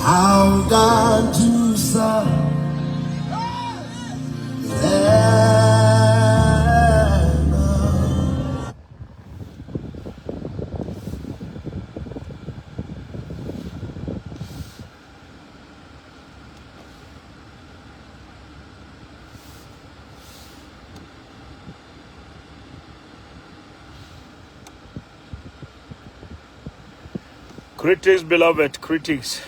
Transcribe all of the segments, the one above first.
God to serve. Greetings, beloved, greetings.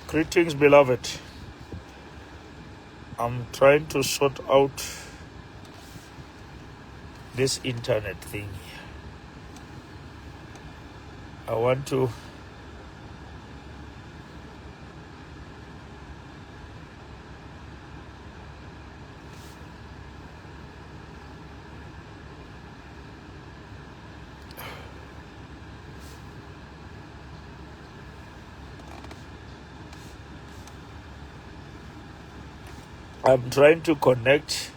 Greetings, beloved. I'm trying to sort out this internet thing. I want to I'm trying to connect.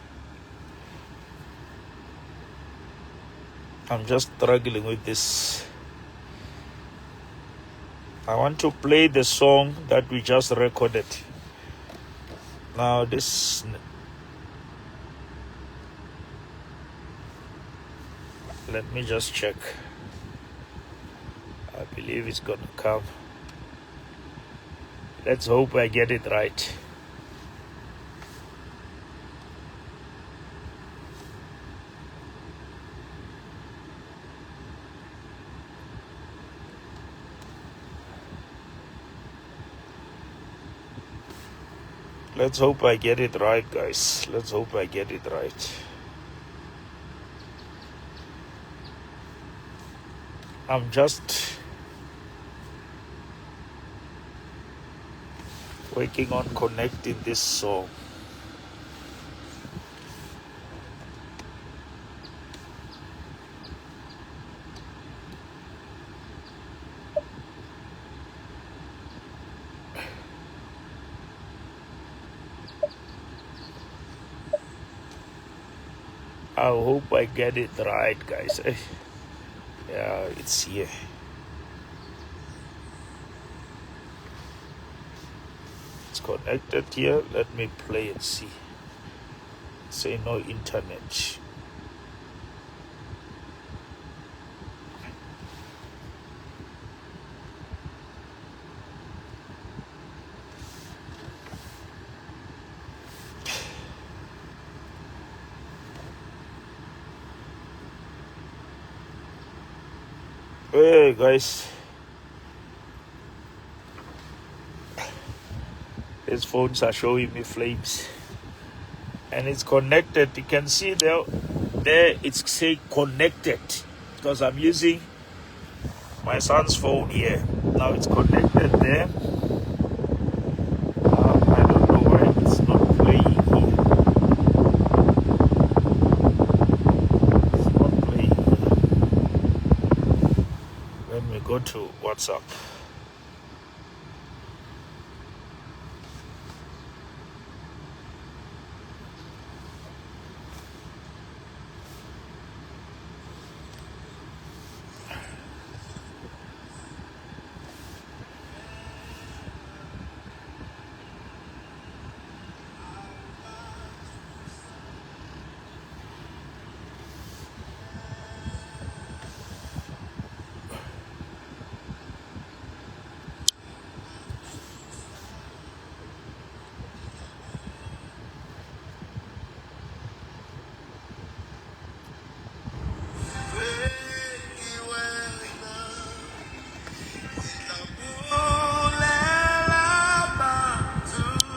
I'm just struggling with this. I want to play the song that we just recorded. Now this, let me just check. I believe it's gonna come. Let's hope I get it right. Let's hope I get it right, guys. Let's hope I get it right. I'm just working on connecting this song. I hope I get it right, guys. Yeah, it's here. It's connected here. Let me play and see. Say no internet. Hey guys, these phones are showing me flames, and it's connected. You can see there it's say connected because I'm using my son's phone here. Now it's connected there. I don't know why it's not playing here. It's not playing here. When we go to WhatsApp.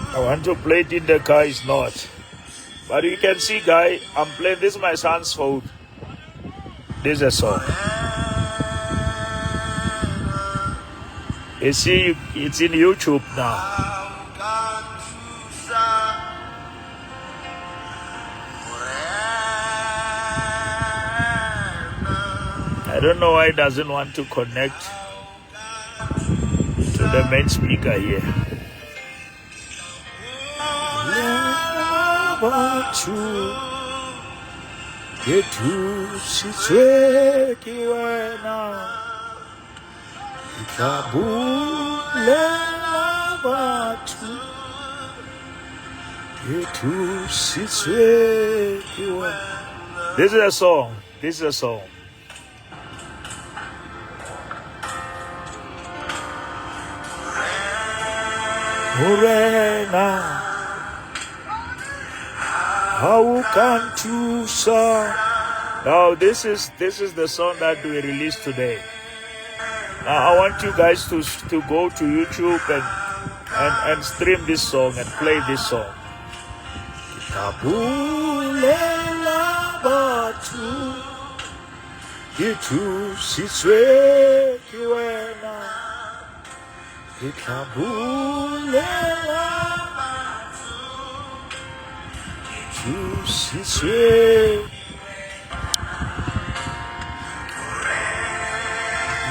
I want to play it in the car, it's not. But you can see, guy, I'm playing this is my son's phone. This is a song. You see, it's in YouTube now. I don't know why it doesn't want to connect to the main speaker here. batho ke thusitswe ke wena ke tla bulela batho ke thusitswe ke wena. This is a song. This is a song. Morena, how can you sing? Now this is the song that we released today. Now I want you guys to go to YouTube and stream this song and play this song. Kitabulela batho ke thusitswe ke wena ke tla bulela ke thusitswe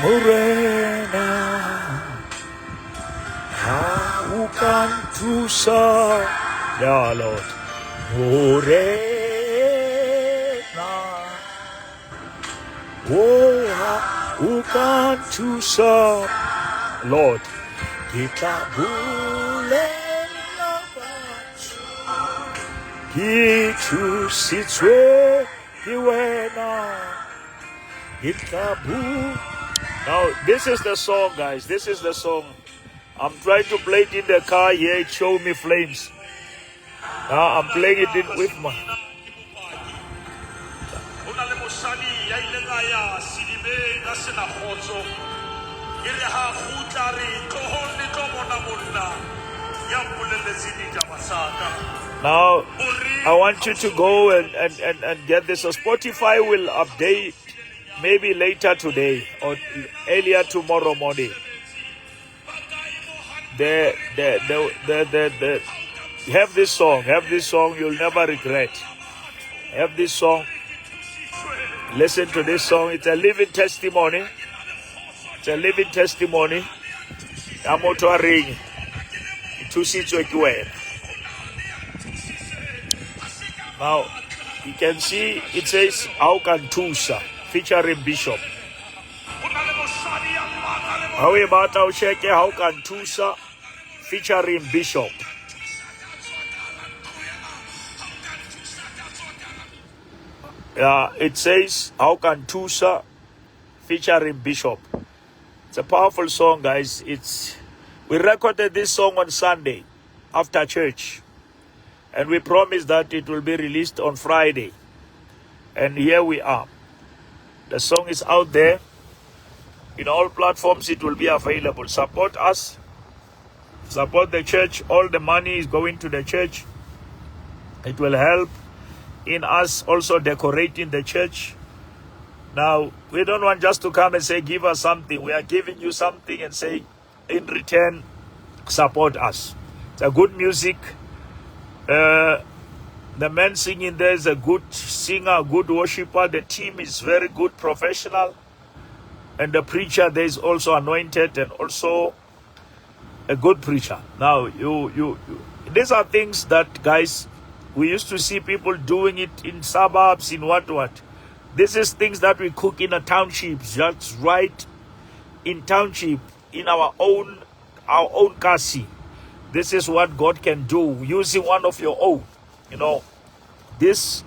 Morena how can you sing? Yeah, Lord. Morena, oh, who can you sing? Lord, kitabulela batho ke thusitswe ke wena ke tla bulela. Now, this is the song, guys. This is the song. I'm trying to play it in the car here. It show me flames. Now, I'm playing it in with my... Now, I want you to go and get this. So Spotify will update maybe later today or earlier tomorrow morning. Have this song, you'll never regret. Have this song. Listen to this song. It's a living testimony. It's a living testimony. Now, you can see it says How Can Tusa featuring Bishop. How about How Can Tusa featuring Bishop. It says How Can Tusa featuring Bishop. It's a powerful song, guys. We recorded this song on Sunday after church, and we promised that it will be released on Friday. And here we are. The song is out there. In all platforms, it will be available. Support us. Support the church. All the money is going to the church. It will help in us also decorating the church. Now, we don't want just to come and say, give us something. We are giving you something and say, in return, support us. It's a good music. The man singing there is a good singer, a good worshiper. The team is very good, professional. And the preacher there is also anointed and also a good preacher. Now, these are things that, guys, we used to see people doing it in suburbs, in what. This is things that we cook in a township, just right in township, in our own kasi. This is what God can do using one of your own. This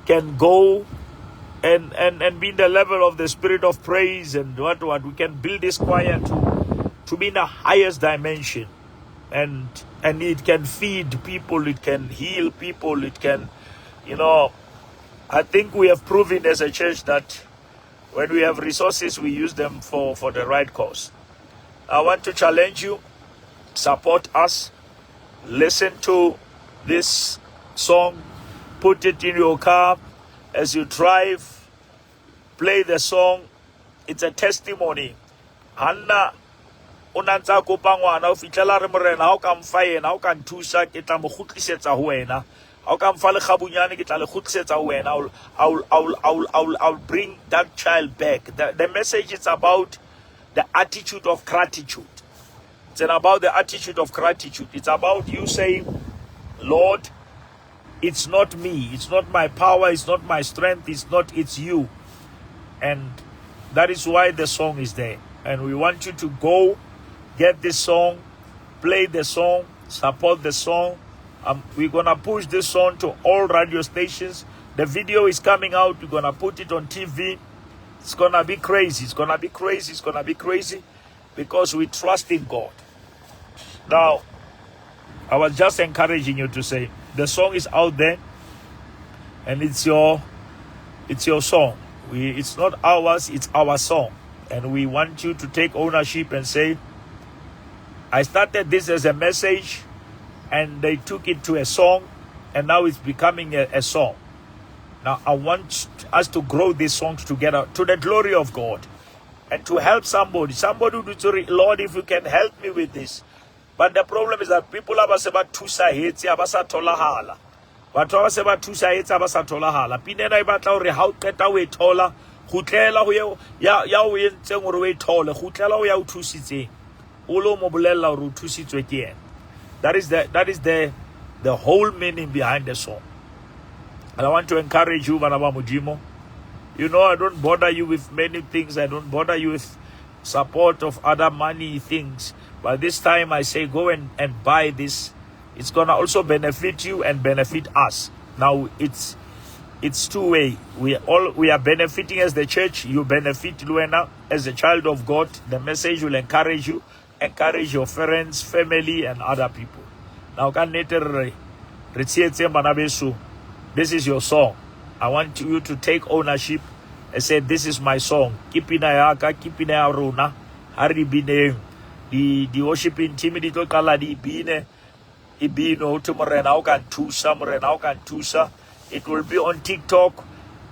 can go and be in the level of the spirit of praise and what. We can build this choir to be in the highest dimension. And it can feed people, it can heal people, it can, I think we have proven as a church that when we have resources, we use them for the right cause. I want to challenge you, support us, listen to this song, put it in your car as you drive, play the song. It's a testimony. Hanna unantsa kopa ngwana o fitlela re morena ha o ka mfa yena o ka nthusa ke tla mo gutlisetsa ho wena ha o ka mfa le khabunyane ke tla le gutlisetsa ho wena. I'll bring that child back. The message is about the attitude of gratitude. It's about the attitude of gratitude. It's about you saying, Lord, It's not me, it's not my power, it's not my strength, it's you. And that is why the song is there. And we want you to go get this song, play the song, support the song. We're gonna push this song to all radio stations. The video is coming out. We're gonna put it on TV. It's gonna be crazy. It's gonna be crazy. It's gonna be crazy because we trust in God. Now, I was just encouraging you to say the song is out there, and it's your song. It's not ours. It's our song, and we want you to take ownership and say, I started this as a message, and they took it to a song, and now it's becoming a song. Now, I want us to grow these songs together to the glory of God and to help somebody. Somebody would say, Lord, if you can help me with this. But the problem is that people are about two sides, abasa tolahala. But was about two sides, abasa tolahala. Pinena ibata ore how keta we tola, hutela ho ya we ntseng ore we tola, hutela ho ya uthusitse. Ulo mobulela ore uthusitswe ke ena. That is the whole meaning behind the song. And I want to encourage you, Manaba Modimo. You know, I don't bother you with many things. I don't bother you with support of other money things. But this time I say go and buy this. It's going to also benefit you and benefit us. Now it's two-way. We are benefiting as the church. You benefit, Luena, as a child of God. The message will encourage you. Encourage your friends, family, and other people. Now, this is your song. I want you to take ownership and say, this is my song. Kipinayaka, kipinayaruna, haribine. The worshiping team, the kala di bine, ibino tumorena kan tusa, morena kan tusa. It will be on TikTok.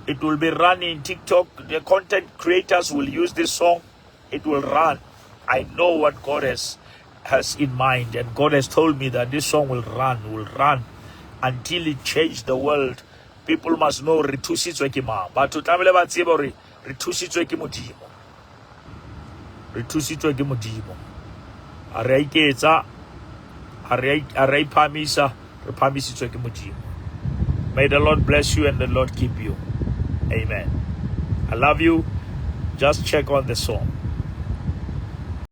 It will be running in TikTok. The content creators will use this song. It will run. I know what God has in mind, and God has told me that this song will run until it changes the world. People must know ritusitswe ke mang. Batho tlamehile ba tsebe hore ritusitswe ke Modimo. Ritusitswe ke Modimo. A re iketsa, a re iphamisa, re phamisitswe ke Modimo. May the Lord bless you and the Lord keep you. Amen. I love you. Just check on the song.